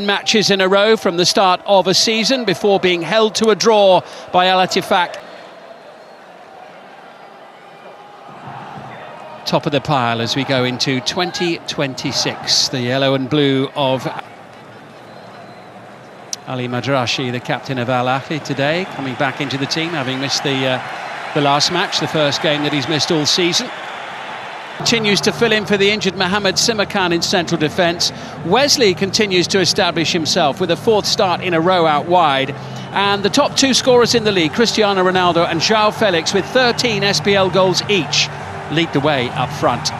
matches in a row from the start of a season before being held to a draw by Al Ettifaq. Top of the pile as we go into 2026. The yellow and blue of Ali Madrashi, the captain of Al Ahly today, coming back into the team, having missed the last match, the first game that he's missed all season. Continues to fill in for the injured Mohamed Simakan in central defence. Wesley continues to establish himself with a fourth start in a row out wide. And the top two scorers in the league, Cristiano Ronaldo and João Felix, with 13 SPL goals each, lead the way up front.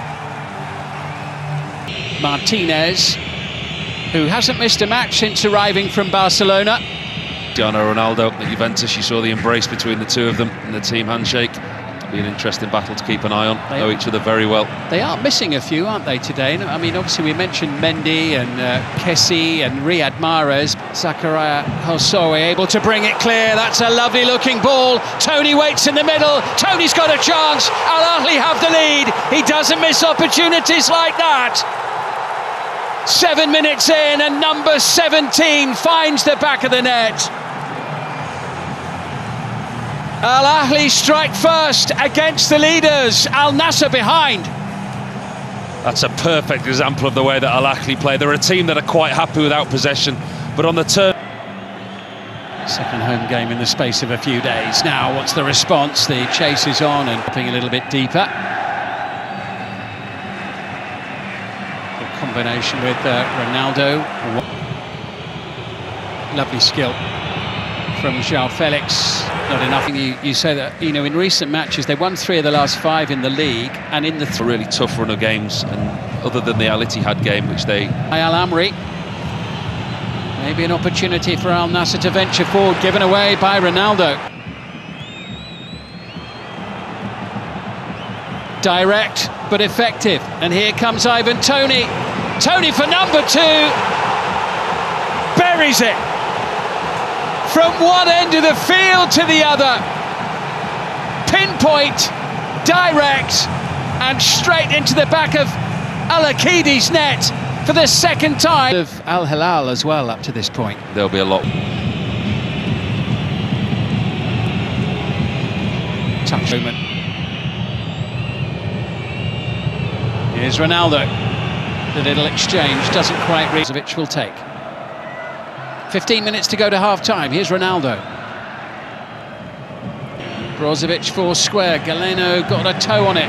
Martinez, who hasn't missed a match since arriving from Barcelona. Cristiano Ronaldo at Juventus, you saw the embrace between the two of them in the team handshake. It'll be an interesting battle to keep an eye on. Know each other very well. They are missing a few, aren't they, today? I mean, obviously we mentioned Mendy and Kessie and Riyad Mahrez. Zakaria Hossoe able to bring it clear. That's a lovely looking ball. Tony waits in the middle. Tony's got a chance. Al Ahly have the lead. He doesn't miss opportunities like that. 7 minutes in and number 17 finds the back of the net. Al Ahly strike first against the leaders. Al Nassr behind. That's a perfect example of the way that Al Ahly play. They're a team that are quite happy without possession, but on the turn. Second home game in the space of a few days. Now, what's the response? The chase is on and dropping a little bit deeper. Good combination with Ronaldo. Lovely skill from João Felix. Not enough. You say that, you know, in recent matches they won 3 of the last 5 in the league, and in the a really tough run of games, and other than the Al Ittihad game, which they Al Amri, maybe an opportunity for Al Nassr to venture forward, given away by Ronaldo. Direct but effective, and here comes Ivan Toney. Toney for number 2, buries it. From one end of the field to the other. Pinpoint, direct, and straight into the back of Al Akidi's net for the second time. Of Al Hilal as well up to this point. There'll be a lot. Touch moment. Here's Ronaldo. The little exchange doesn't quite reach. Brozovic will take. 15 minutes to go to half-time. Here's Ronaldo. Brozovic for square. Galeno got a toe on it.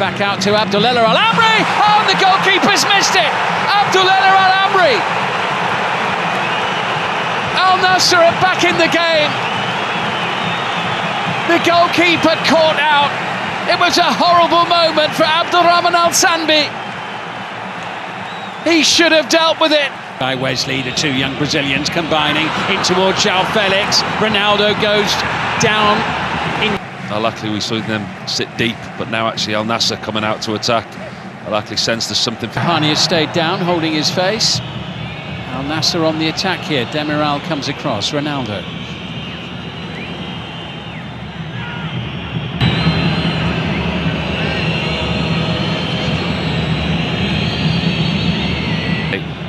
Back out to Abdullah Al Amri. Oh, the goalkeeper's missed it. Abdullah Al Amri. Al Nassr are back in the game. The goalkeeper caught out. It was a horrible moment for Abdurrahman Al Sanbi. He should have dealt with it. By Wesley, the 2 young Brazilians combining in towards João Felix. Ronaldo goes down. Al Ahly, we saw them sit deep, but now actually Al Nassr coming out to attack. Al Ahly sensed there's something. Hani has stayed down, holding his face. Al Nassr on the attack here. Demiral comes across. Ronaldo.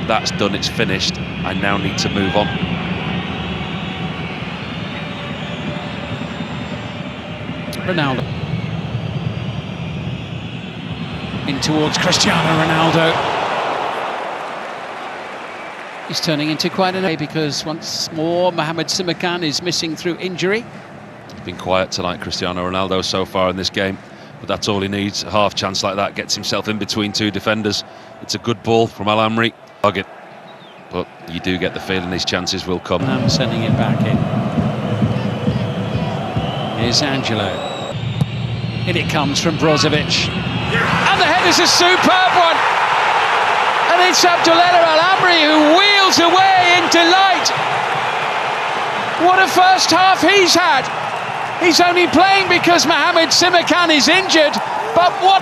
That's done, it's finished. I now need to move on. Ronaldo. In towards Cristiano Ronaldo. He's turning into quite an A because once more Mohamed Simakan is missing through injury. He's been quiet tonight, Cristiano Ronaldo, so far in this game. But that's all he needs. A half chance like that gets himself in between 2 defenders. It's a good ball from Al Amri. Target. But you do get the feeling these chances will come. I'm sending it back in. Here's Angelo. In it comes from Brozovic. And the header's a superb one. And it's Abdullah Al Amri who wheels away in delight. What a first half he's had. He's only playing because Mohamed Simakan is injured. But what...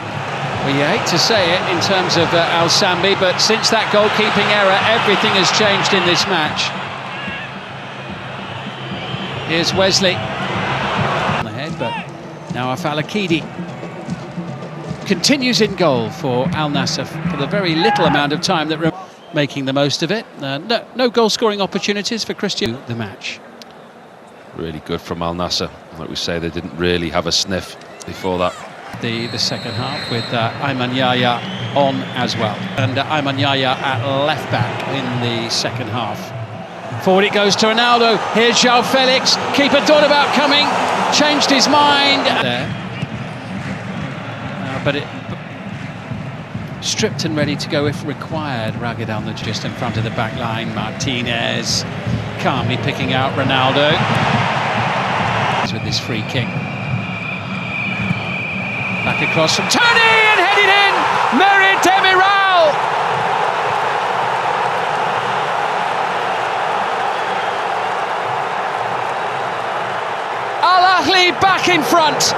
Well, you hate to say it in terms of Al Sanbi, but since that goalkeeping error, everything has changed in this match. Here's Wesley. On the head, but now Al Akidi continues in goal for Al Nassr for the very little amount of time that... making the most of it. No goal-scoring opportunities for Cristiano. The match. Really good from Al Nassr. Like we say, they didn't really have a sniff before that. The second half with Ayman Yahya on as well, and Ayman Yahya at left back in the second half. Forward it goes to Ronaldo. Here's João Felix. Keeper thought about coming, changed his mind there, but it stripped and ready to go if required. Ragged on just in front of the back line. Martinez calmly picking out Ronaldo with this free kick. Back across from Tony and headed in. Merih Demiral. Al Ahly back in front.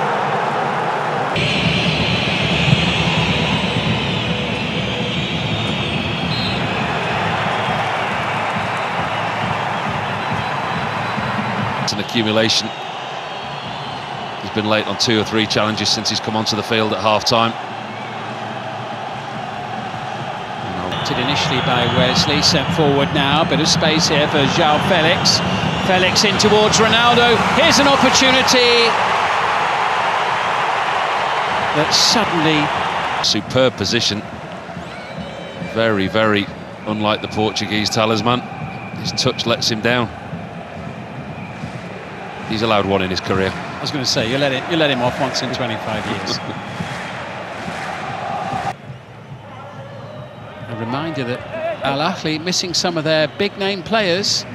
It's an accumulation. He's been late on 2 or 3 challenges since he's come onto the field at half-time. Initially by Wesley, sent forward now. Bit of space here for João Felix. Felix in towards Ronaldo. Here's an opportunity that suddenly... Superb position. Very, very unlike the Portuguese talisman. His touch lets him down. He's allowed one in his career. I was going to say, you let him off once in 25 years. A reminder that Al Ahly missing some of their big-name players.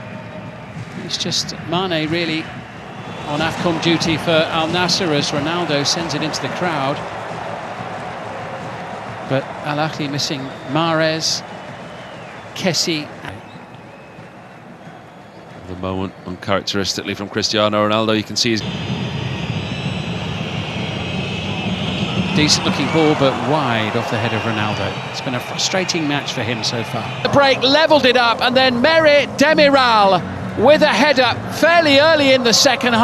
It's just Mane really on AFCON duty for Al Nassr as Ronaldo sends it into the crowd. But Al Ahly missing Mahrez, Kessie. The moment, uncharacteristically from Cristiano Ronaldo, you can see his... Decent looking ball, but wide off the head of Ronaldo. It's been a frustrating match for him so far. The break levelled it up, and then Merih Demiral with a header fairly early in the second half.